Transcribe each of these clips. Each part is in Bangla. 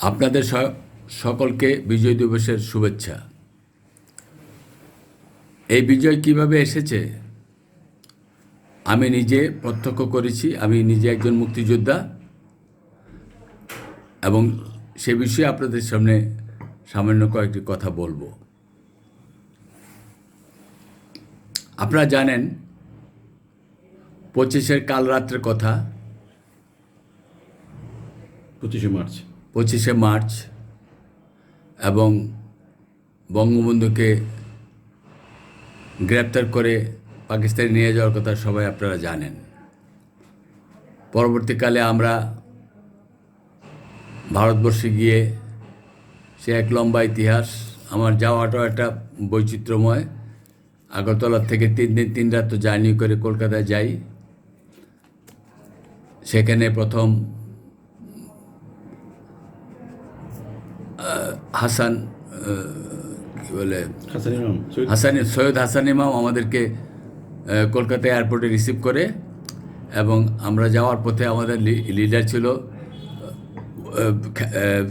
আপনাদের সকলকে বিজয় দিবসের শুভেচ্ছা। এই বিজয় কিভাবে এসেছে আমি নিজে প্রত্যক্ষ করেছি। আমি নিজে একজন মুক্তিযোদ্ধা এবং সে বিষয়ে আপনাদের সামনে সামান্য কয়েকটি কথা বলবো। আপনারা জানেন 25-এর কাল রাত্রের কথা, 25শে মার্চ এবং বঙ্গবন্ধুকে গ্রেপ্তার করে পাকিস্তানে নিয়ে যাওয়ার কথা সবাই আপনারা জানেন। পরবর্তীকালে আমরা ভারতবর্ষে গিয়ে সে এক লম্বা ইতিহাস। আমার যাওয়াটাও একটা বৈচিত্র্যময়। আগরতলা থেকে 3 দিন 3 রাত জার্নি করে কলকাতায় যাই। সেখানে প্রথম হাসান কি বলে সৈয়দ হাসান ইমাম আমাদেরকে কলকাতা এয়ারপোর্টে রিসিভ করে এবং আমরা যাওয়ার পথে আমাদের লিডার ছিল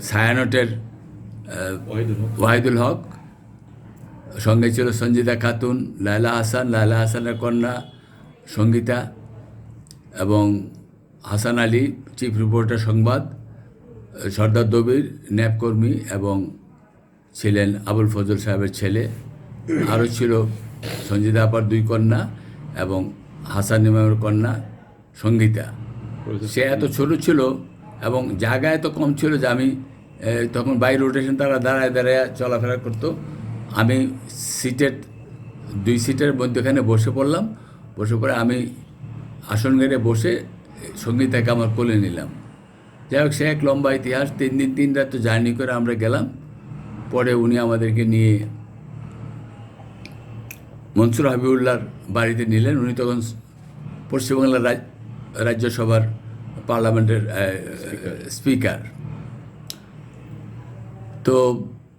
ছায়ানটের ওয়াহিদুল হক, সঙ্গে ছিল সঞ্জিদা খাতুন, লায়লা হাসানের কন্যা সঙ্গীতা এবং হাসান আলী চিফ রিপোর্টার সংবাদ, সর্দার দবির ন্যাপ কর্মী এবং ছিলেন আবুল ফজল সাহেবের ছেলে। আরও ছিল সঞ্জিদা আপার 2 কন্যা এবং হাসান ইমামের কন্যা সঙ্গীতা। সে এত ছোট ছিল এবং জায়গা এত কম ছিল যে আমি তখন বাই রোটেশন তারা দাঁড়ায় দাঁড়ায় চলাফেরা করতো। আমি সিটের 2 সিটের মধ্যখানে বসে পড়লাম। বসে পড়ে আমি আসন গেড়ে বসে সঙ্গীতাকে আমার কোলে নিলাম। যাই হোক, সে এক লম্বা ইতিহাস। 3 দিন 3 রাত জার্নি করে আমরা গেলাম। পরে উনি আমাদেরকে নিয়ে মনসুর হাবিবুল্লাহর বাড়িতে নিলেন। উনি তখন পশ্চিমবাংলার রাজ্যসভার পার্লামেন্টের স্পিকার। তো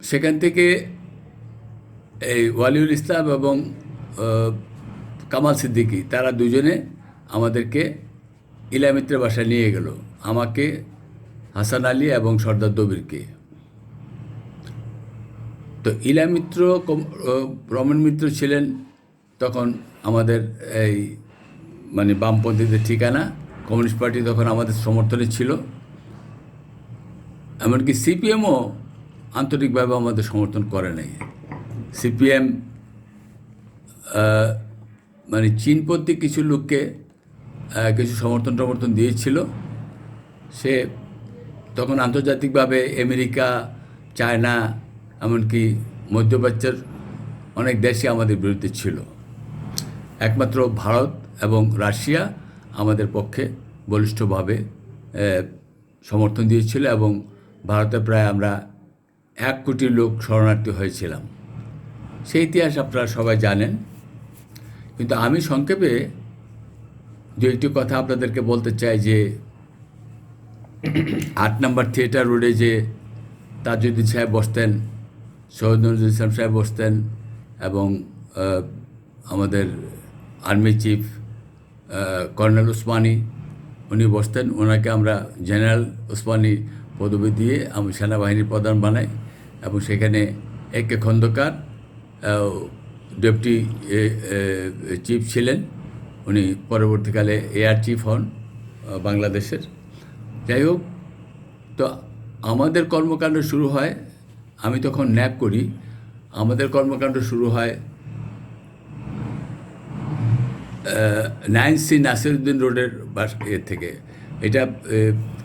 সেখান থেকে এই ওয়ালিউল ইসলাম এবং কামাল সিদ্দিকী তারা দুজনে আমাদেরকে ইলামিত্রের বাসায় নিয়ে গেল, আমাকে, হাসান আলী এবং সর্দার দবিরকে। তো ইলামিত্র রমন মিত্র ছিলেন তখন আমাদের এই মানে বামপন্থীদের ঠিকানা। কমিউনিস্ট পার্টি তখন আমাদের সমর্থনে ছিল। এমনকি সিপিএমও আন্তরিকভাবে আমাদের সমর্থন করে নাই। সিপিএম মানে চীনপন্থী কিছু লোককে কিছু সমর্থন দিয়েছিল। সে তখন আন্তর্জাতিকভাবে আমেরিকা, চায়না, এমনকি মধ্যপ্রাচ্যের অনেক দেশই আমাদের বিরুদ্ধে ছিল। একমাত্র ভারত এবং রাশিয়া আমাদের পক্ষে বলিষ্ঠভাবে সমর্থন দিয়েছিল এবং ভারতে প্রায় আমরা 1 কোটি লোক শরণার্থী হয়েছিলাম। সেই ইতিহাস আপনারা সবাই জানেন। কিন্তু আমি সংক্ষেপে 2-1টি কথা আপনাদেরকে বলতে চাই যে 8 নম্বর থিয়েটার রোডে যে তাজউদ্দিন সাহেব বসতেন, সৈয়দ নজরুল ইসলাম সাহেব বসতেন এবং আমাদের আর্মি চিফ কর্নেল ওসমানী উনি বসতেন। ওনাকে আমরা জেনারেল ওসমানী পদবি দিয়ে আমি সেনাবাহিনীর প্রধান বানাই এবং সেখানে একে খন্দকার ডেপুটি চিফ ছিলেন। উনি পরবর্তীকালে এয়ার চিফ হন বাংলাদেশের। যাই হোক, তো আমাদের কর্মকাণ্ড শুরু হয়, আমি তখন ন্যাপ করি। আমাদের কর্মকাণ্ড শুরু হয় 9C নাসিরউদ্দিন রোডের থেকে। এটা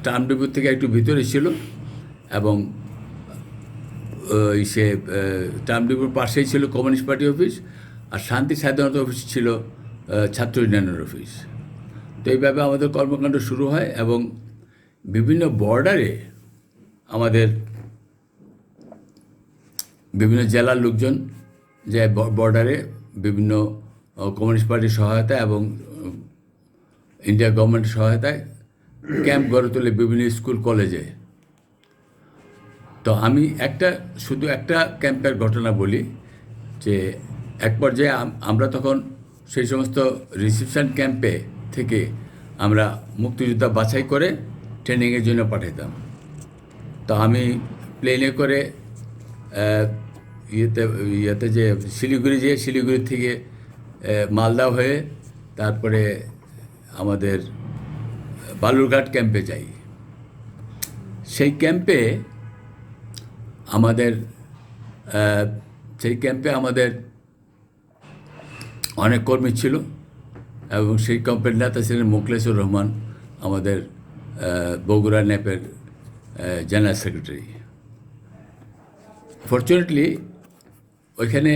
ট্রামডিপোর থেকে একটু ভিতরে ছিল এবং সে ট্রামডিপোর পাশেই ছিল কমিউনিস্ট পার্টি অফিস, আর শান্তি স্বাধীনতা অফিস ছিল ছাত্র ইউনিয়নের অফিস। তো এইভাবে আমাদের কর্মকাণ্ড শুরু হয় এবং বিভিন্ন বর্ডারে আমাদের বিভিন্ন জেলার লোকজন যায় বর্ডারে বিভিন্ন কমিউনিস্ট পার্টির সহায়তা এবং ইন্ডিয়া গভর্নমেন্টের সহায়তায় ক্যাম্প গড়ে তোলে বিভিন্ন স্কুল কলেজে। তো আমি শুধু একটা ক্যাম্পের ঘটনা বলি যে এক পর্যায়ে আমরা তখন সেই সমস্ত রিসেপশন ক্যাম্পে থেকে আমরা মুক্তিযোদ্ধা বাছাই করে ট্রেনিংয়ের জন্য পাঠাতাম। তো আমি প্লেনে করে আহ, ইয়েতে ইয়েতে যে শিলিগুড়ি থেকে মালদা হয়ে তারপরে আমাদের বালুরঘাট ক্যাম্পে যাই। সেই ক্যাম্পে আমাদের আহ, সেই ক্যাম্পে আমাদের অনেক কর্মী ছিল এবং সেই ক্যাম্পের নেতা ছিলেন মোখলেসুর রহমান, আমাদের বগুড়া ন্যাপের জেনারেল সেক্রেটারি। ফর্চুনেটলি ওইখানে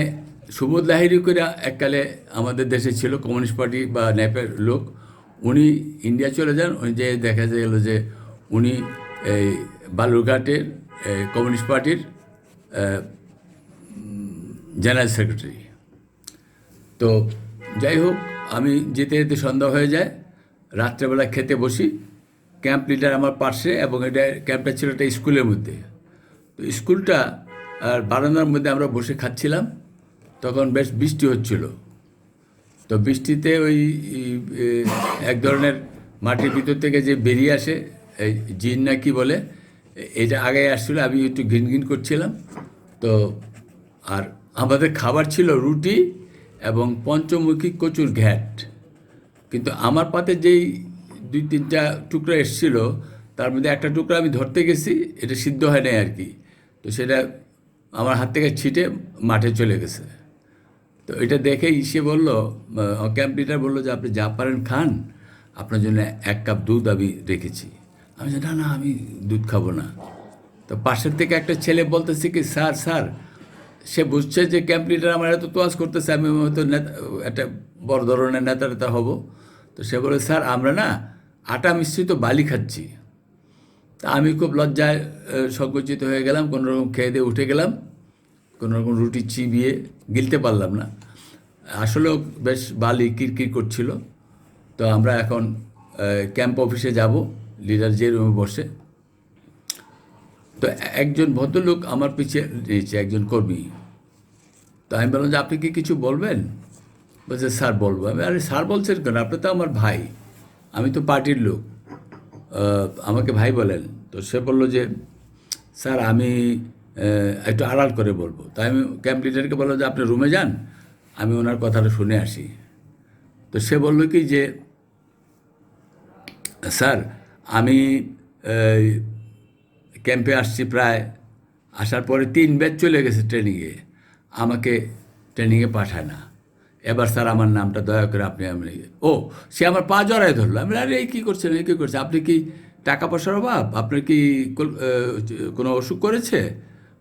সুবোধ লাহিড়ী করে এককালে আমাদের দেশে ছিল, কমিউনিস্ট পার্টি বা ন্যাপের লোক। উনি ইন্ডিয়া চলে যান। উনি যে দেখা গেল যে উনি এই বালুরঘাটের কমিউনিস্ট পার্টির জেনারেল সেক্রেটারি। তো যাই হোক, আমি যেতে যেতে সন্ধ্যা হয়ে যায়। রাত্রেবেলা খেতে বসি, ক্যাম্প লিডার আমার পাশে, এবং এটা ক্যাম্পটা ছিল একটা স্কুলের মধ্যে। তো স্কুলটা আর বারান্দার মধ্যে আমরা বসে খাচ্ছিলাম। তখন বেশ বৃষ্টি হচ্ছিল। তো বৃষ্টিতে ওই এ, এক ধরনের মাটির ভিতর থেকে যে বেরিয়ে আসে, এই জিন না কি বলে, এটা আগে আসছিল। আমি একটু ঘিন ঘিন করছিলাম। তো আর আমাদের খাবার ছিল রুটি এবং পঞ্চমুখী কচুর ঘ্যাট। কিন্তু আমার পাতে যেই 2-3টা টুকরা এসছিল, তার মধ্যে একটা টুকরা আমি ধরতে গেছি, এটা সিদ্ধ হয় নাই আর কি। তো সেটা আমার হাত থেকে ছিটে মাঠে চলে গেছে। তো এটা দেখে সে বলল, ক্যাম্প লিডার বললো যে আপনি যা পারেন খান, আপনার জন্য 1 কাপ দুধ আমি রেখেছি। আমি বলছি, না না, আমি দুধ খাবো না। তো পাশের থেকে একটা ছেলে বলতেছে কি, স্যার স্যার, সে বুঝছে যে ক্যাম্প লিডার আমার এত তোয়াজ করতেছে, আমি হয়তো নেতা, একটা বড় ধরনের নেতা হব। তো সে বলে, স্যার আমরা না আটা মিশ্রিত বালি খাচ্ছি। তা আমি খুব লজ্জায় সংকুচিত হয়ে গেলাম, কোনোরকম খেয়ে দিয়ে উঠে গেলাম। কোনোরকম রুটি চিবিয়ে গিলতে পারলাম না। আসলেও বেশ বালি কিরকির করছিল। তো আমরা এখন ক্যাম্প অফিসে যাব, লিডার যে রুমে বসে। তো একজন ভদ্রলোক আমার পিছিয়ে রয়েছে, একজন কর্মী। তো আমি বললাম যে আপনি কি কিছু বলবেন? বলছে, স্যার বলবো। আমি, আরে স্যার বলছেন কেন, আপনি তো আমার ভাই, আমি তো পার্টির লোক, আমাকে ভাই বলেন। তো সে বললো যে, স্যার আমি একটু আড়াল করে বলবো। তাই আমি ক্যাম্প লিডারকে বললাম যে আপনি রুমে যান, আমি ওনার কথাটা শুনে আসি। তো সে বললো কি যে, স্যার আমি ক্যাম্পে আসছি, প্রায় আসার পরে 3 ব্যাচ চলে গেছে ট্রেনিংয়ে, আমাকে ট্রেনিংয়ে পাঠায় না। এবার স্যার আমার নামটা দয়া করে আপনি, আমি, ও সে আমার পা জড়ায় ধরলো। আমি, আরে এই কী করছেন, এই কী করছেন, আপনি কি টাকা পয়সার অভাব, আপনার কি কোনো অসুখ করেছে?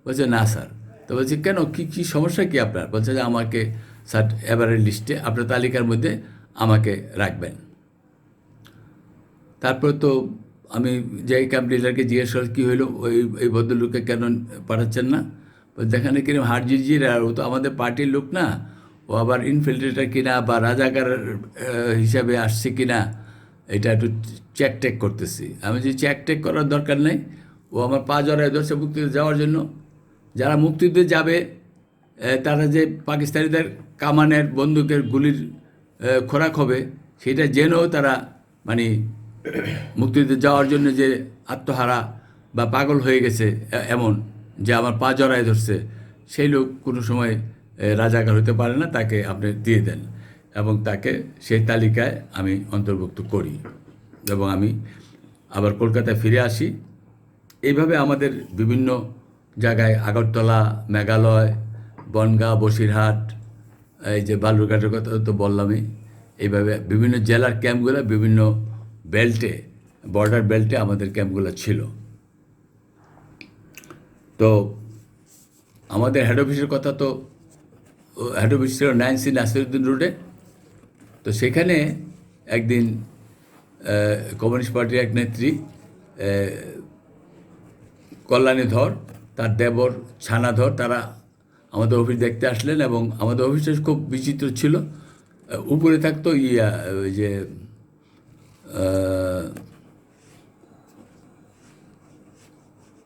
বলছে, না স্যার। তো বলছে, কেন, কী কী সমস্যা কি আপনার? বলছে যে আমাকে স্যার এবারের লিস্টে আপনার তালিকার মধ্যে আমাকে রাখবেন। তারপর তো আমি যাই ক্যাম্প লিডারকে জিজ্ঞেস করলাম কী হইলো, এই ভদ্রলোককে কেন পাঠাচ্ছেন না? দেখানে কিরম হার জিরজির, আর ও তো আমাদের পার্টির লোক না, ও আবার ইনফিল্ট্রেটার কিনা বা রাজাকার হিসাবে আসছে কিনা, এটা একটু চেক টেক করতেছি। আমি যে চেক টেক করার দরকার নেই, ও আমার পা জড়ায় ধরছে মুক্তিতে যাওয়ার জন্য। যারা মুক্তিতে যাবে তারা যে পাকিস্তানিদের কামানের বন্দুকের গুলির খোরাক হবে, সেটা জেনেও তারা মানে মুক্তিতে যাওয়ার জন্য যে আত্মহারা বা পাগল হয়ে গেছে এমন, যে আমার পা জড়ায় ধরছে, সেই লোক কোনো সময় রাজাকার হতে পারে না। তাকে আপনি দিয়ে দেন এবং তাকে সেই তালিকায় আমি অন্তর্ভুক্ত করি, এবং আমি আবার কলকাতায় ফিরে আসি। এইভাবে আমাদের বিভিন্ন জায়গায়, আগরতলা, মেঘালয়, বনগাঁ, বসিরহাট, এই যে বালুরঘাটের কথা তো বললামই, এইভাবে বিভিন্ন জেলার ক্যাম্পগুলো, বিভিন্ন বেল্টে, বর্ডার বেল্টে আমাদের ক্যাম্পগুলো ছিল। তো আমাদের হেড অফিসের কথা তো, হেড অফিস ছিল 9C নাসিরুদ্দিন রোডে। তো সেখানে একদিন কমিউনিস্ট পার্টির এক নেত্রী কল্যাণী ধর, তার দেবর ছানাধর, তারা আমাদের অফিস দেখতে আসলেন। এবং আমাদের অফিসটা খুব বিচিত্র ছিল। উপরে থাকতো ওই যে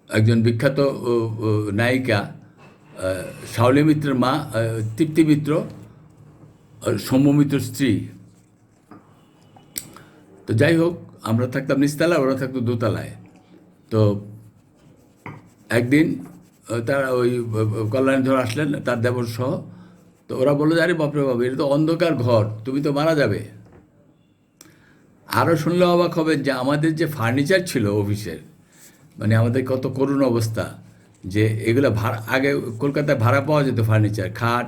একজন বিখ্যাত নায়িকা, শাওলি মিত্রের মা, তৃপ্তি মিত্র, সৌম্য মিত্র স্ত্রী। তো যাই হোক, আমরা থাকতাম নিচতলায়, ওরা থাকতো দোতলায়। তো একদিন তারা ওই কল্যাণধর আসলেন তার দেবর সহ। তো ওরা বললো যে আরে বাপরে বাপ, এটা তো অন্ধকার ঘর, তুমি তো মারা যাবে। আরও শুনলে অবাক হবেন যে আমাদের যে ফার্নিচার ছিল অফিসের, মানে আমাদের কত করুণ অবস্থা, যে এগুলো ভাড়া, আগে কলকাতায় ভাড়া পাওয়া যেত ফার্নিচার, খাট,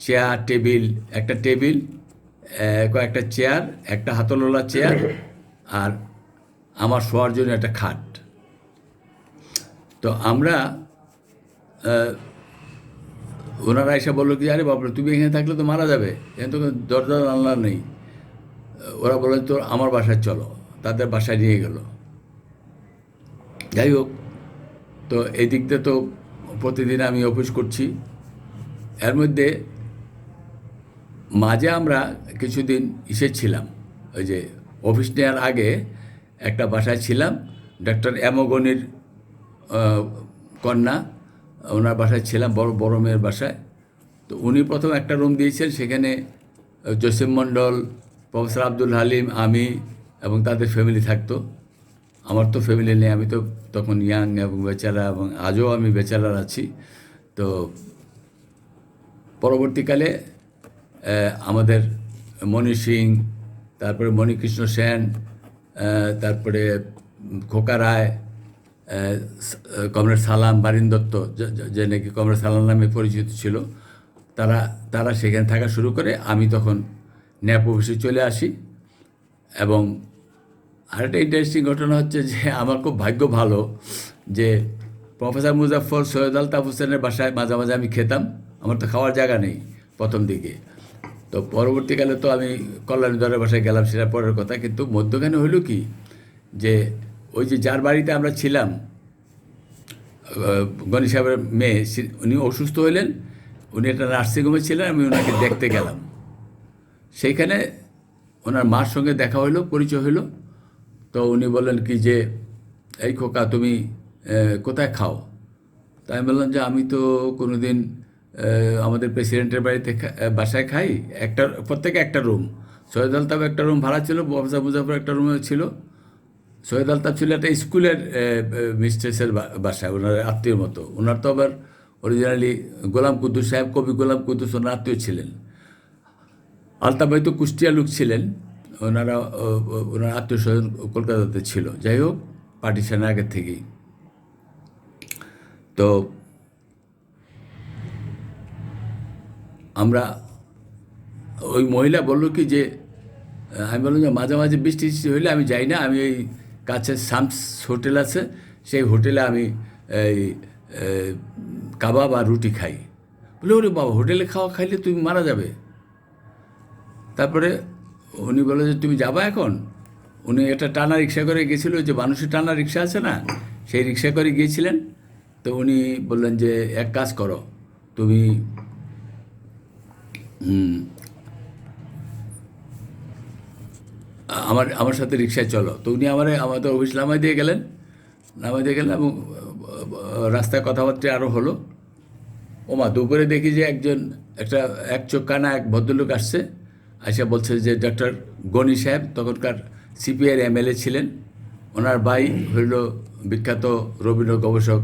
চেয়ার, টেবিল, একটা টেবিল, কয়েকটা চেয়ার, একটা হাতলওয়ালা চেয়ার, আর আমার শোয়ার জন্য একটা খাট। তো আমরা ওনারা এসে বললো কি আরে বাবু তুমি এখানে থাকলে তো মারা যাবে, এখানে তো কোনো দরজা জানলা নেই। ওরা বললো তো আমার বাসায় চলো, তাদের বাসায় নিয়ে গেল। যাই হোক, তো এই দিক দিয়ে তো প্রতিদিন আমি অফিস করছি। এর মধ্যে মাঝে আমরা কিছুদিন ছিলাম, ওই যে অফিস নেওয়ার আগে একটা বাসায় ছিলাম, ডক্টর এমগনির কন্যা, ওনার বাসায় ছিলাম, বড় বড় মেয়ের বাসায়। তো উনি প্রথম একটা রুম দিয়েছেন, সেখানে জসিম মণ্ডল, প্রফেসর আব্দুল হালিম, আমি এবং তাদের ফ্যামিলি থাকতো। আমার তো ফ্যামিলি নেই, আমি তো তখন ইয়াং এবং বেচারা, এবং আজও আমি বেচারার আছি। তো পরবর্তীকালে আমাদের মণি সিং, তারপরে মণিকৃষ্ণ সেন, তারপরে খোকা রায়, কমরেড সালাম, বারিন দত্ত, যে নাকি কমরেড সালাম নামে পরিচিত ছিল, তারা তারা সেখানে থাকা শুরু করে। আমি তখন ন্যাপ অফিসে চলে আসি। এবং আরেকটা ইন্টারেস্টিং ঘটনা হচ্ছে যে আমার খুব ভাগ্য ভালো যে প্রফেসর মুজাফফর, সৈয়দ আলতাফ হোসেনের বাসায় মাঝে মাঝে আমি খেতাম। আমার তো খাওয়ার জায়গা নেই প্রথম দিকে। তো পরবর্তীকালে তো আমি কল্যাণীধরের বাসায় গেলাম, সেটা পরের কথা। কিন্তু মধ্যখানে হইল কি, যে ওই যে যার বাড়িতে আমরা ছিলাম, গণি সাহেবের মেয়ে, উনি অসুস্থ হইলেন, উনি একটা নার্সিংহোমে ছিলেন, আমি ওনাকে দেখতে গেলাম। সেইখানে ওনার মার সঙ্গে দেখা হইলো, পরিচয় হইলো। তো উনি বললেন কি যে এই খোকা তুমি কোথায় খাও? তাই আমি বললাম যে আমি তো কোনো দিন আমাদের প্রেসিডেন্টের বাড়িতে বাসায় খাই, একটা প্রত্যেকে একটা রুম। সৈয়দ আলতাফ একটা রুম ভাড়া ছিল, প্রফেসর মুজাফর একটা রুমে ছিল। সৈয়দ আলতাফ ছিল একটা স্কুলের মিস্ট্রেসের বাসায়, ওনার আত্মীয়র মতো। ওনার তো আবার অরিজিনালি গোলাম কুদ্দুস সাহেব, কবি গোলাম কুদ্দুস ওনার আত্মীয় ছিলেন। আলতাফ ভাই তো কুষ্টিয়া লোক ছিলেন, ওনারা ওনার আত্মীয় স্বজন কলকাতাতে ছিল। যাই হোক, পার্টিশনের আগের থেকেই। তো আমরা, ওই মহিলা বললো কি যে, আমি বললাম যে মাঝে মাঝে বৃষ্টি টিষ্টি হইলে আমি যাই না, আমি এই কাছে শামস হোটেল আছে, সেই হোটেলে আমি এই কাবাব আর রুটি খাই। বলে ওরে বাবা, হোটেলে খাওয়া খাইলে তুমি মারা যাবে। তারপরে উনি বললো যে তুমি যাবা এখন? উনি একটা টানা রিক্সা করে গেছিল, যে মানুষের টানা রিক্সা আছে না, সেই রিক্সা করে গিয়েছিলেন। তো উনি বললেন যে এক কাজ করো, তুমি আমার আমার সাথে রিক্সায় চলো। তো উনি আমাদের অফিস নামাই দিয়ে গেলেন, এবং রাস্তায় কথাবার্তা আরও হলো। ওমা, দুপুরে দেখি যে এক চোখ কানা এক ভদ্রলোক আসছে, আইসা বলছে যে ডক্টর গনি সাহেব, তখনকার সিপিআইয়ের এমএলএ ছিলেন, ওনার ভাই হইল বিখ্যাত রবীন্দ্র গবেষক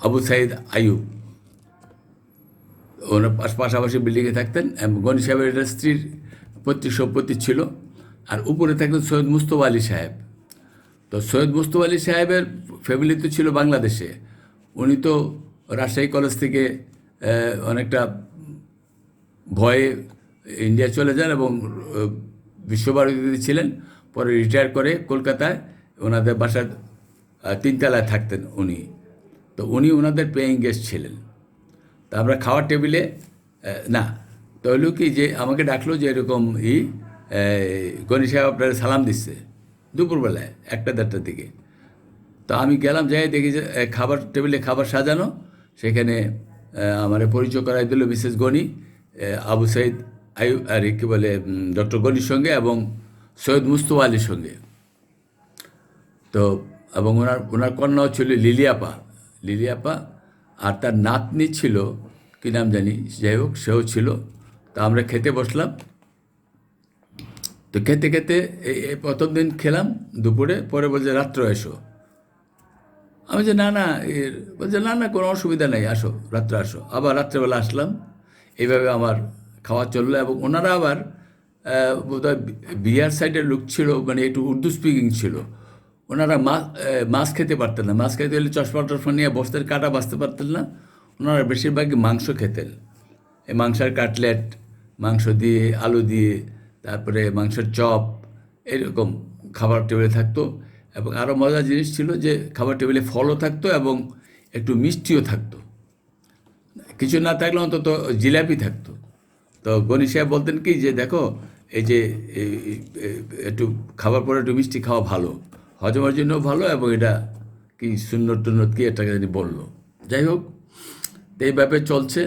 আবু সাইদ আইয়ুব। ওনার পাশাপাশি বিল্ডিংয়ে থাকতেন। গনি সাহেবের একটা স্ত্রীর পৈতৃক সম্পত্তি ছিল। আর উপরে থাকতেন সৈয়দ মুস্তফা আলী সাহেব। তো সৈয়দ মুস্তফা আলী সাহেবের ফ্যামিলি তো ছিল বাংলাদেশে। উনি তো রাজশাহী কলেজ থেকে অনেকটা ভয়ে ইন্ডিয়া চলে যান, এবং বিশ্বভারতীতে ছিলেন। পরে রিটায়ার করে কলকাতায় ওনাদের বাসার তিনতলায় থাকতেন উনি। তো উনি ওনাদের পেয়িং গেস্ট ছিলেন। তা আমরা খাওয়ার টেবিলে, না, তো হইল কি যে আমাকে ডাকলো যে এরকম গনি সাহেব আপনার সালাম দিচ্ছে দুপুরবেলায় 1টা-1:30টার দিকে। তো আমি গেলাম, যাই দেখি যে খাবার টেবিলে খাবার সাজানো, সেখানে আমার পরিচয় করাই দিল মিসেস গনি, আবু সাইদ আইয়ুব, আর কী বলে, ডক্টর গনির সঙ্গে এবং সৈয়দ মুস্তফা আলীর সঙ্গে। তো এবং ওনার কন্যাও ছিল লিলিয়াপা, আর তার নাতনি ছিল কী নাম জানি, যাই হোক সেও ছিল। তা আমরা খেতে বসলাম। তো খেতে খেতে প্রথম দিন খেলাম দুপুরে, পরে বলছে রাত্রে এসো। আমি যে না না বলছে না না কোনো অসুবিধা নেই, আসো রাত্রে আসো। আবার রাত্রেবেলা আসলাম, এইভাবে আমার খাওয়া চললো। এবং ওনারা আবার বোধহয় বিহার সাইডের লোক ছিল, মানে একটু উর্দু স্পিকিং ছিল। ওনারা মাছ খেতে পারতেন না, মাছ খেতে হলে চশমা টশমা নিয়ে বসতেন, কাটা বাঁচতে পারতেন না। ওনারা বেশিরভাগই মাংস খেতেন, এই মাংসের কাটলেট, মাংস দিয়ে আলু দিয়ে, তারপরে মাংসের চপ, এরকম খাবার টেবিলে থাকতো। এবং আরও মজার জিনিস ছিল যে খাবার টেবিলে ফলও থাকতো এবং একটু মিষ্টিও থাকতো, কিছু না থাকলে অন্তত জিলাপি থাকতো। তো গনি সাহেব বলতেন কি যে দেখো, এই যে একটু খাবার পরে একটু মিষ্টি খাওয়া ভালো, হজমের জন্য ভালো, এবং এটা কি সুন্নত টুন্নত কি এটাকে জানি বললো। যাই হোক, তো এই ব্যাপারে চলছে।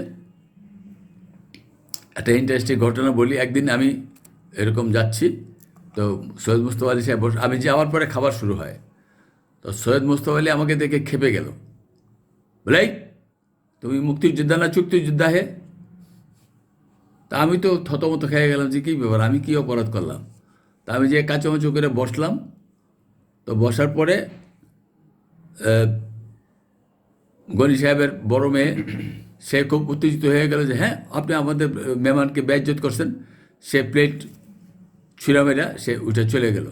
একটা ইন্টারেস্টিং ঘটনা বলি। একদিন আমি এরকম যাচ্ছি, তো সৈয়দ মুস্তফা আলী সাহেব আমি যাওয়ার পরে খাবার শুরু হয়। তো সৈয়দ মুস্তফা আলী আমাকে দেখে খেপে গেল, বলে এই তুমি মুক্তিযোদ্ধা না চুক্তিযোদ্ধা হে? তা আমি তো থতমত খেয়ে গেলাম যে কী ব্যাপার, আমি কী অপরাধ করলাম। তা আমি যে কাঁচামাচু করে বসলাম। তো বসার পরে গনি সাহেবের বড় মেয়ে, সে খুব উত্তেজিত হয়ে গেল যে হ্যাঁ আপনি আমাদের মেহমানকে বেইজ্জত করছেন। সে প্লেট ছুঁড়া মেরা সে উঠে চলে গেল।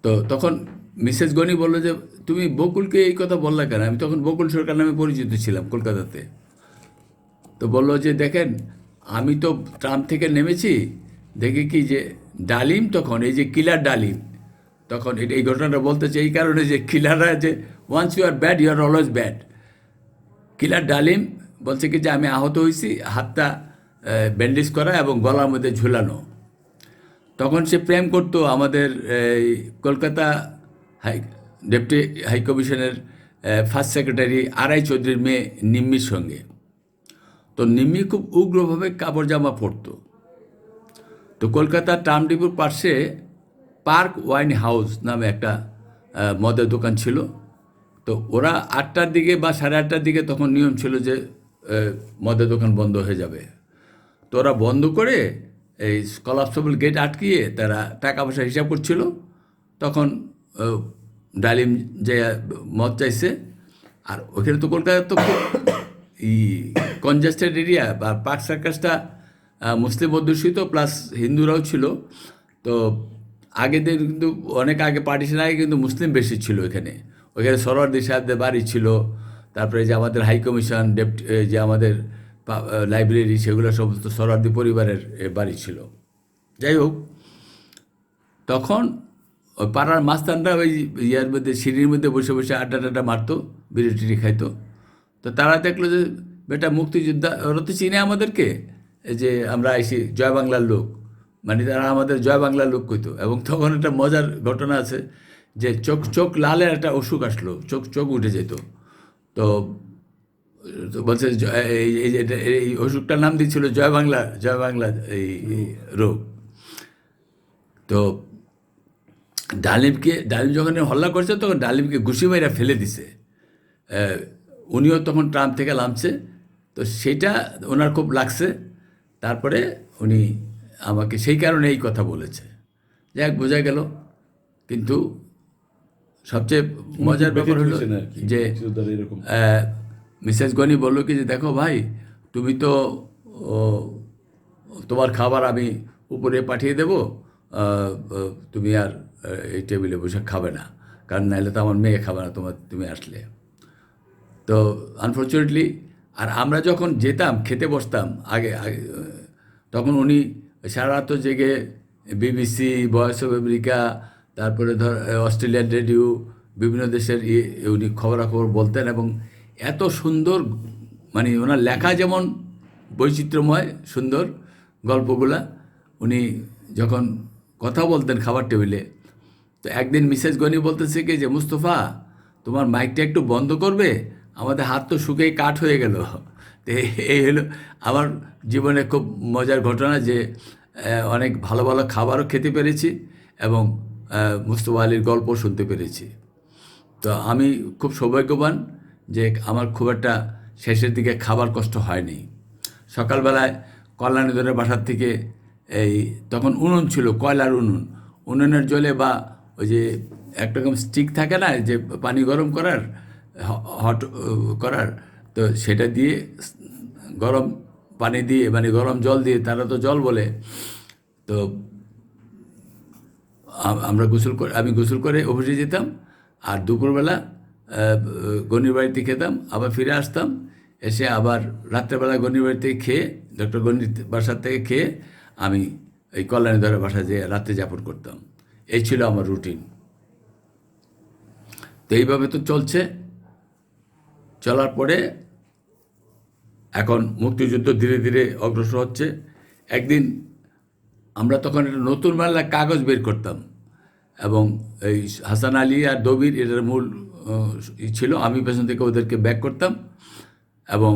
তো তখন মিসেস গনি বললো যে তুমি বকুলকে এই কথা বললা কেন? আমি তখন বকুল সরকার নামে পরিচিত ছিলাম কলকাতাতে। তো বললো যে দেখেন, আমি তো ট্রাম থেকে নেমেছি, দেখি কি যে ডালিম, তখন এই যে কিলার ডালিম, তখন এই ঘটনাটা বলতেছে এই কারণে যে কিলাররা যে once you are bad you are always bad. Killer Dalim বলছে কি যে আমি আহত হয়েছি, হাতটা ব্যান্ডেজ করা এবং গলার মধ্যে ঝুলানো। তখন সে প্রেম করতো আমাদের কলকাতা ডেপুটি হাই কমিশনের ফার্স্ট সেক্রেটারি আরআই চৌধুরীর মেয়ে নিম্মির সঙ্গে। তো নিম্মি খুব উগ্রভাবে কাপড় জামা পরতো। তো কলকাতার ট্রামডিপুর পাশে পার্ক ওয়াইন হাউস নামে একটা মদের দোকান ছিল। তো ওরা 8টার দিকে বা 8:30টার দিকে তখন নিয়ম ছিল যে মদের দোকান বন্ধ হয়ে যাবে। তো ওরা বন্ধ করে এই কলাপসেবল গেট আটকিয়ে তারা টাকা পয়সা হিসাব করছিল। তখন ডালিম যে মদ চাইছে, আর ওখানে তো কলকাতা তো খুব কনজাস্টেড এরিয়া, বা পার্ক সার্কাসটা মুসলিম অধ্যুষিত, প্লাস হিন্দুরাও ছিল। তো আগেদের কিন্তু অনেক আগে পার্টিশন আগে কিন্তু মুসলিম বেশি ছিল এখানে। ওইখানে সরওয়ার্দী সাহেবদের বাড়ি ছিল, তারপরে যে আমাদের হাই কমিশন যে আমাদের লাইব্রেরি, সেগুলো সমস্ত সরওয়ার্দী পরিবারের বাড়ি ছিল। যাই হোক, তখন ওই পাড়ার মাস্তানরা ওই ইয়ার মধ্যে সিঁড়ির মধ্যে বসে বসে আড্ডা টাড্ডা মারতো, বিড়ি টিড়ি খাইতো। তো তারা দেখলো যে বেটা মুক্তিযোদ্ধা, ওরা তো চিনে আমাদেরকে, যে আমরা আইসি জয় বাংলার লোক, মানে তারা আমাদের জয় বাংলার লোক কইতো। এবং তখন একটা মজার ঘটনা আছে যে চোখ লালের একটা অসুখ আসলো, চোখ উঠে যেত। তো বলছে এই অসুখটার নাম দিচ্ছিল জয় বাংলা এই রোগ। তো ডালিম যখন হল্লা করছে তখন ডালিমকে ঘুষি মাইরা ফেলে দিছে। উনিও তখন ট্রাম থেকে নামছে। তো সেটা ওনার খুব লাগছে। তারপরে উনি আমাকে সেই কারণে এই কথা বলেছে, যাক বোঝা গেল। কিন্তু সবচেয়ে মজার ব্যাপার হলো যে মিসেস গনি বললো কি যে দেখো ভাই, তুমি তো তোমার খাবার আমি উপরে পাঠিয়ে দেব, তুমি আর এই টেবিলে বসে খাবে না, কারণ নাহলে তো আমার মেয়ে খাবে না তুমি আসলে। তো আনফর্চুনেটলি, আর আমরা যখন যেতাম খেতে বসতাম আগে তখন উনি সারা রাত জেগে বিবিসি, ভয়েস অফ আমেরিকা, তারপরে অস্ট্রেলিয়ান রেডিও, বিভিন্ন দেশের উনি খবরাখবর বলতেন। এবং এত সুন্দর, মানে ওনার লেখা যেমন বৈচিত্র্যময় সুন্দর গল্পগুলা, উনি যখন কথা বলতেন খাবার টেবিলে। তো একদিন মিসেস গনি বলতেছে কি যে মুস্তফা, তোমার মাইকটা একটু বন্ধ করবে, আমাদের হাত তো শুকিয়ে কাঠ হয়ে গেল। তো এই হলো আমার জীবনে খুব মজার ঘটনা, যে অনেক ভালো ভালো খাবারও খেতে পেরেছি এবং মুস্তফা আলীর গল্প শুনতে পেরেছি। তো আমি খুব সৌভাগ্যবান যে আমার খুব একটা শেষের দিকে খাবার কষ্ট হয়নি। সকালবেলায় কল্যাণীধরের বাসার থেকে তখন উনুন ছিল, কয়লার উনুনের জলে বা ওই যে একটা রকম স্টিক থাকে না যে পানি গরম করার, হট করার, তো সেটা দিয়ে গরম পানি দিয়ে মানে গরম জল দিয়ে, তারা তো জল বলে, তো আমরা গোসল করে, আমি গোসল করে অফিসে যেতাম, আর দুপুরবেলা গনির বাড়িতে খেতাম, আবার ফিরে আসতাম, এসে আবার রাত্রেবেলা গনির বাড়ি থেকে খেয়ে, ডক্টর গনির বাসার থেকে খেয়ে আমি এই কল্যাণী ধরে বাসায় যেয়ে রাত্রে যাপন করতাম। এই ছিল আমার রুটিন। তো এইভাবে তো চলছে। চলার পরে এখন মুক্তিযুদ্ধ ধীরে ধীরে অগ্রসর হচ্ছে। একদিন আমরা তখন একটা নতুন বাংলা কাগজ বের করতাম, এবং এই হাসান আলী আর দবির এটার মূল ছিল। আমি পেছন থেকে ওদেরকে ব্যাক করতাম, এবং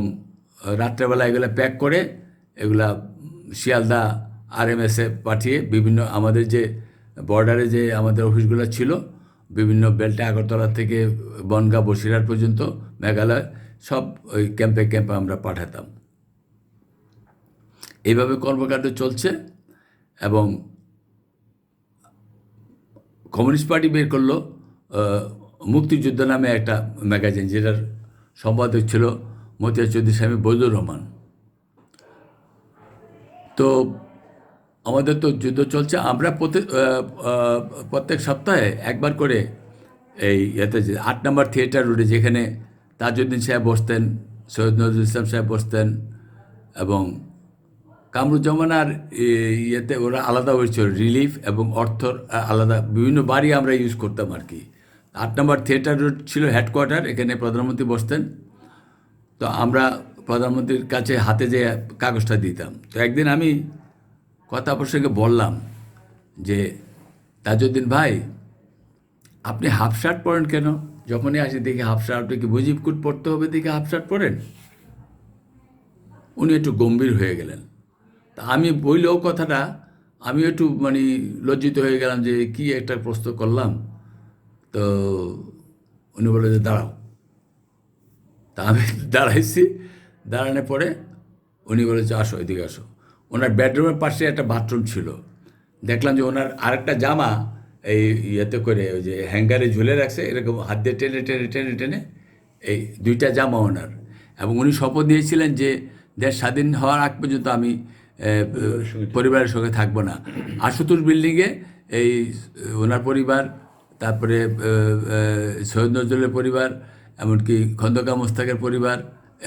রাত্রেবেলা এগুলো প্যাক করে এগুলা শিয়ালদা RMS-এ পাঠিয়ে বিভিন্ন আমাদের যে বর্ডারে যে আমাদের অফিসগুলো ছিল, বিভিন্ন বেল্টে, আগরতলা থেকে বনগাঁ বসিরহাট পর্যন্ত, মেঘালয়, সব ওই ক্যাম্পে ক্যাম্পে আমরা পাঠাতাম। এইভাবে কর্মকাণ্ড চলছে। এবং কমিউনিস্ট পার্টি বের করলো মুক্তিযুদ্ধ নামে একটা ম্যাগাজিন, যেটার সম্পাদক ছিল মতিয়া চৌধুরী স্বামী বজলুর রহমান। তো আমাদের তো যুদ্ধ চলছে, আমরা প্রত্যেক সপ্তাহে একবার করে এই ইয়েতে 8 নম্বর থিয়েটার রোডে, যেখানে তাজউদ্দিন সাহেব বসতেন, সৈয়দ নজরুল ইসলাম সাহেব বসতেন, এবং কামরুজ্জামান আর ইয়েতে ওরা আলাদা হয়েছিল, রিলিফ এবং অর্থর আলাদা, বিভিন্ন বাড়ি আমরা ইউজ করতাম আর কি। 8 নম্বর থিয়েটার রোড ছিল হেডকোয়ার্টার, এখানে প্রধানমন্ত্রী বসতেন। তো আমরা প্রধানমন্ত্রীর কাছে হাতে যে কাগজটা দিতাম। তো একদিন আমি কথা প্রসঙ্গে বললাম যে, তাজউদ্দিন ভাই, আপনি হাফ শার্ট পরেন কেন? যখনই আসি দেখি হাফ শার্ট, আপনি কি মুজিব কোট পরতে হবে দেখে হাফ শার্ট পরেন? উনি একটু গম্ভীর হয়ে গেলেন। তা আমি বললেও কথাটা, আমি একটু মানে লজ্জিত হয়ে গেলাম যে কি একটা প্রশ্ন করলাম। তো উনি বলে যে দাঁড়াও। তা আমি দাঁড়াইছি, দাঁড়ানোর পরে উনি বলেছে আসো, এদিকে আসো। ওনার বেডরুমের পাশে একটা বাথরুম ছিল। দেখলাম যে ওনার আরেকটা জামা এই ইয়েতে করে, ওই যে হ্যাঙ্গারে ঝুলে রাখছে, এরকম হাত দিয়ে টেনে টেনে টেনে টেনে এই 2টা জামা ওনার। এবং উনি শপথ নিয়েছিলেন যে দেশ স্বাধীন হওয়ার আগ পর্যন্ত আমি পরিবারের সঙ্গে থাকবো না। আশুতোষ বিল্ডিংয়ে এই ওনার পরিবার, তারপরে সৈয়দ নজরুলের পরিবার, এমনকি খন্দকার মোস্তাকের পরিবার,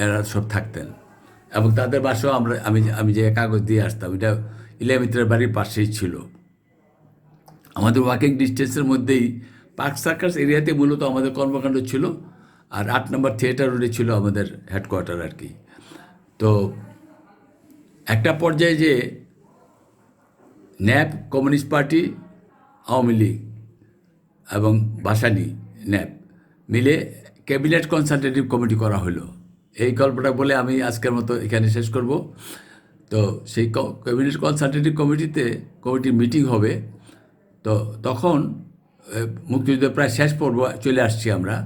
এরা সব থাকতেন। এবং তাদের বাসাও আমি যে কাগজ দিয়ে আসতাম, এটা ইলিয়া মিত্রের বাড়ির পাশেই ছিল। আমাদের ওয়াকিং ডিস্টেন্সের মধ্যেই পার্ক সার্কাস এরিয়াতে মূলত আমাদের কর্মকাণ্ড ছিল, আর 8 নম্বর থিয়েটার রোডে ছিল আমাদের হেডকোয়ার্টার আর কি। তো একটা পর্যায়ে যে nap, communist party, Awami League এবং ভাসানী ন্যাপ মিলে ক্যাবিনেট কনসালটেটিভ কমিটি করা হলো। এই গল্পটা বলে আমি আজকের মতো এখানে শেষ করব। তো সেই ক্যাবিনেট কনসালটেটিভ কমিটির মিটিং হবে। তো তখন মুক্তিযুদ্ধের প্রায় শেষ পর্ব চলে আসছি আমরা।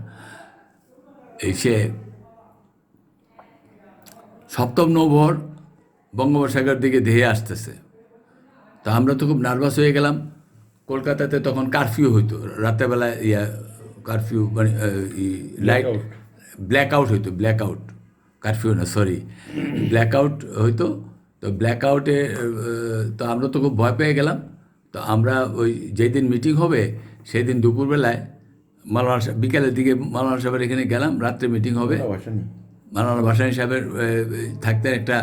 সে 7ম নৌবহর বঙ্গোপসাগর দিকে ধেয়ে আসতেছে। তো আমরা তো খুব নার্ভাস হয়ে গেলাম। কলকাতাতে তখন কারফিউ হইতো, রাত্রেবেলা কারফিউ মানে লাইট ব্ল্যাকআউট হইতো, ব্ল্যাকআউট, কারফিউ না, সরি, ব্ল্যাকআউট হইতো। তো ব্ল্যাকআউটে তো আমরা তো খুব ভয় পেয়ে গেলাম। তো আমরা ওই যেদিন মিটিং হবে সেই দিন দুপুরবেলায় মাওলানা সাহেব, বিকেলের দিকে মাওলানা সাহেবের এখানে গেলাম, রাত্রে মিটিং হবে। মাওলানা ভাসানী সাহেবের থাকতেন একটা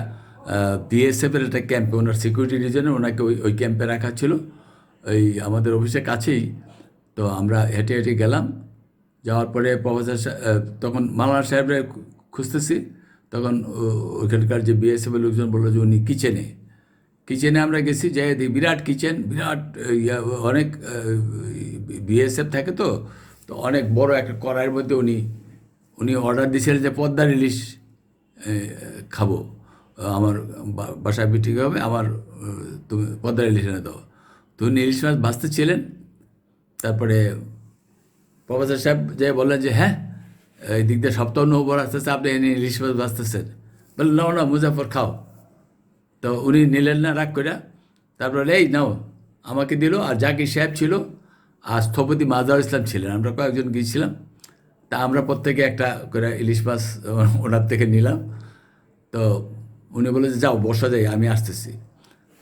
BSF-এর একটা ক্যাম্পে, ওনার সিকিউরিটি রিজনে ওনাকে ওই ক্যাম্পে রাখা ছিল, ওই আমাদের অফিসের কাছেই। তো আমরা হেঁটে হেঁটে গেলাম। যাওয়ার পরে প্রফেসর তখন মাওলানা সাহেবরা খুঁজতেছি, তখন ওইখানকার যে BSF-এর লোকজন বললো যে উনি কিচেনে আমরা গেছি, যাই দেখি বিরাট কিচেন, বিরাট অনেক BSF থাকে, তো অনেক বড় একটা কড়াইয়ের মধ্যে উনি অর্ডার দিয়েছিলেন যে পদ্মার ইলিশ খাবো, আমার বাসায় মিটিং হবে, আমার তুমি পদ্মার ইলিশ এনে দাও। তো উনি ইলিশ মাছ ভাজতেছিলেন। তারপরে প্রফেসর সাহেব যে বললেন যে হ্যাঁ, এই দিক দিয়ে 7ম নৌবহর আসতেছে, আপনি এনে ইলিশ মাছ ভাজতেছেন। বললেন না মুজাফর খাও। তো উনি নিলেন না, রাগ করে। তারপরে এই নাও, আমাকে দিল। আর জাকির সাহেব ছিল, আর স্থপতি মাজার ইসলাম ছিলেন, আমরা কয়েকজন গিয়েছিলাম। তা আমরা প্রত্যেকে একটা করে ইলিশ মাছ ওনার থেকে নিলাম। তো উনি বলে যে যাও বসা যাই, আমি আসতেছি।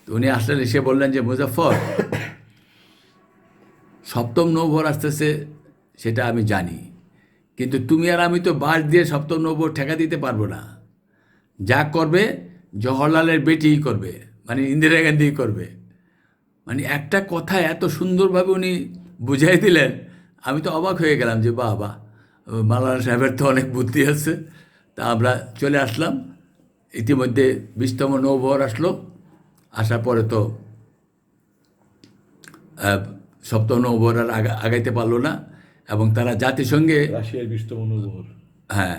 তো উনি আসলেন, এসে বললেন যে মুজাফফর, সপ্তম নৌবহর আসতেছে সেটা আমি জানি, কিন্তু তুমি আর আমি তো বাস দিয়ে সপ্তম নৌবহর ঠেকা দিতে পারবো না। যা করবে জওহরলালের বেটিই করবে, মানে ইন্দিরা গান্ধীই করবে। মানে একটা কথা এত সুন্দরভাবে উনি বুঝাই দিলেন, আমি তো অবাক হয়ে গেলাম যে বাহ বাহ, মাওলানা সাহেবের তো অনেক বুদ্ধি আছে। তা আমরা চলে আসলাম। ইতিমধ্যে 20তম নৌবহর আসলো। আসার পরে তো সপ্তম নৌবহর আর আগাইতে পারলো না, এবং তারা জাতিসংঘে রাশিয়ার 20তম নৌবহর, হ্যাঁ,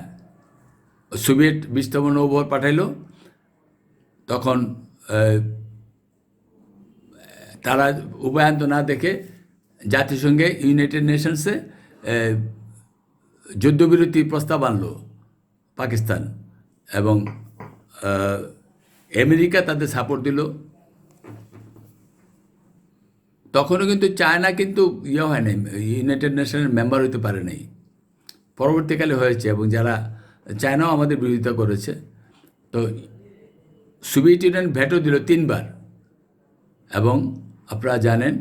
সোভিয়েট 20তম নৌবহর পাঠাইলো। তখন তারা উপায়ন্ত না দেখে জাতিসংঘে ইউনাইটেড নেশনসে যুদ্ধবিরতি প্রস্তাব আনলো পাকিস্তান, এবং আমেরিকা তাদের সাপোর্ট দিল। তখনও কিন্তু চায়না কিন্তু হয় নাই, ইউনাইটেড নেশনের মেম্বার হতে পারে নাই। পরবর্তীকালে হয়েছে, এবং যারা চায়নাও আমাদের বিরোধিতা করেছে। তো সোভিয়েত ইউনিয়ন ভেটো দিল 3বার। এবং আপনারা জানেন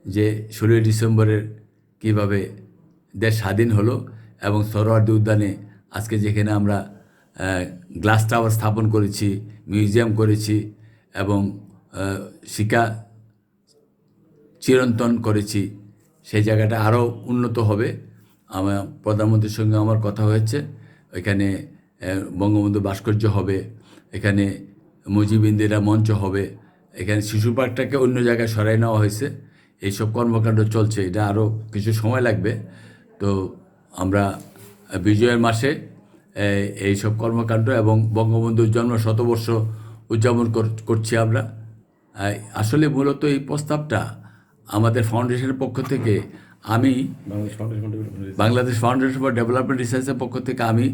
যে 16ই ডিসেম্বরের কীভাবে দেশ স্বাধীন হলো, এবং সোহরাওয়ার্দী উদ্যানে আজকে যেখানে আমরা গ্লাস টাওয়ার স্থাপন করেছি, মিউজিয়াম করেছি, এবং শিক্ষা চিরন্তন করেছি, সেই জায়গাটা আরও উন্নত হবে। আমার প্রধানমন্ত্রীর সঙ্গে আমার কথা হয়েছে, এখানে বঙ্গবন্ধু ভাস্কর্য হবে, এখানে মুজিব ইন্দিরা মঞ্চ হবে, এখানে শিশু পার্কটাকে অন্য জায়গায় সরাই নেওয়া হয়েছে। এইসব কর্মকাণ্ড চলছে, এটা আরও কিছু সময় লাগবে। তো আমরা বিজয়ের মাসে এইসব কর্মকাণ্ড এবং বঙ্গবন্ধুর জন্ম শতবর্ষ উদযাপন করছি আমরা। আসলে মূলত এই প্রস্তাবটা আমাদের ফাউন্ডেশনের পক্ষ থেকে, আমি বাংলাদেশ ফাউন্ডেশন ফর ডেভেলপমেন্ট রিসার্চের পক্ষ থেকে আমি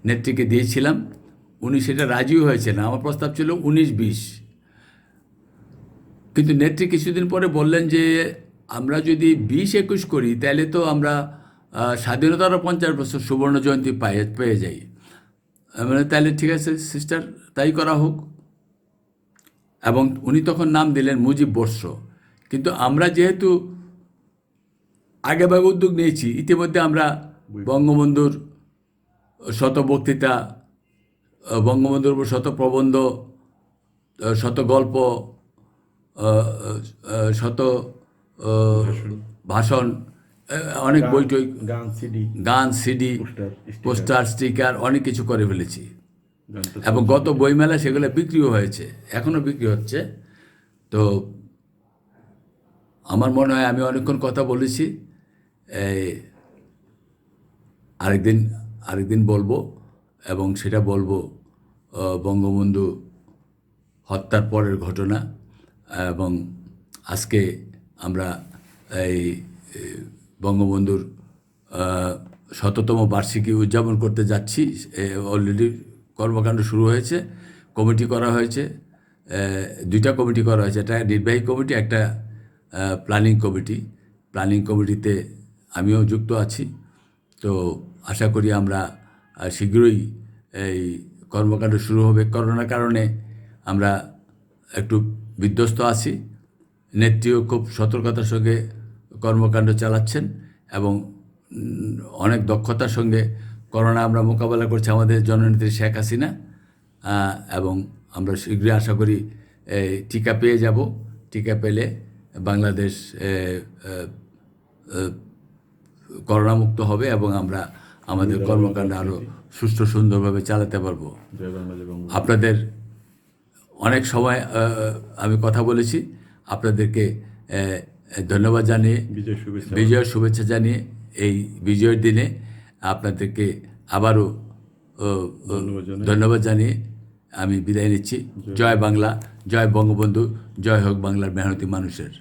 নেত্রীকে দিয়েছিলাম। উনি সেটা রাজিও হয়েছেন। আমার প্রস্তাব ছিল 19-20, কিন্তু নেত্রী কিছুদিন পরে বললেন যে আমরা যদি 20-21 করি তাহলে তো আমরা স্বাধীনতারও 50 বছর সুবর্ণ জয়ন্তী পেয়ে যাই। মানে তাহলে ঠিক আছে সিস্টার, তাই করা হোক। এবং উনি তখন নাম দিলেন মুজিব বর্ষ। কিন্তু আমরা যেহেতু আগেভাগে উদ্যোগ নিয়েছি, ইতিমধ্যে আমরা বঙ্গবন্ধুর শত বক্তৃতা, বঙ্গবন্ধুর উপর শত প্রবন্ধ, শত গল্প, শত ভাষণ, অনেক বইটই, গান, সিডি, পোস্টার, স্টিকার, অনেক কিছু করে ফেলেছি। এবং গত বইমেলা সেগুলো বিক্রিও হয়েছে, এখনও বিক্রি হচ্ছে। তো আমার মনে হয় আমি অনেকক্ষণ কথা বলেছি, আরেকদিন বলবো, এবং সেটা বলবো বঙ্গবন্ধু হত্যার পরের ঘটনা। এবং আজকে আমরা এই বঙ্গবন্ধুর 100তম বার্ষিকী উদযাপন করতে যাচ্ছি। অলরেডি কর্মকাণ্ড শুরু হয়েছে, কমিটি করা হয়েছে, 2টা কমিটি করা হয়েছে, একটা নির্বাহী কমিটি, একটা প্ল্যানিং কমিটি। প্ল্যানিং কমিটিতে আমিও যুক্ত আছি। তো আশা করি আমরা শীঘ্রই এই কর্মকাণ্ড শুরু হবে। করোনার কারণে আমরা একটু বিধ্বস্ত আছি। নেত্রীও খুব সতর্কতার সঙ্গে কর্মকাণ্ড চালাচ্ছেন, এবং অনেক দক্ষতার সঙ্গে করোনা আমরা মোকাবেলা করছি আমাদের জননেত্রী শেখ হাসিনা। এবং আমরা শীঘ্রই আশা করি টিকা পেয়ে যাব। টিকা পেলে বাংলাদেশ করোনামুক্ত হবে, এবং আমরা আমাদের কর্মকাণ্ড আরও সুষ্ঠু সুন্দরভাবে চালাতে পারবো। আপনাদের অনেক সময় আমি কথা বলেছি, আপনাদেরকে ধন্যবাদ জানিয়ে, বিজয়ের শুভেচ্ছা জানিয়ে, এই বিজয়ের দিনে আপনাদেরকে আবারও ধন্যবাদ জানিয়ে আমি বিদায় নিচ্ছি। জয় বাংলা, জয় বঙ্গবন্ধু, জয় হোক বাংলার মেহনতি মানুষের।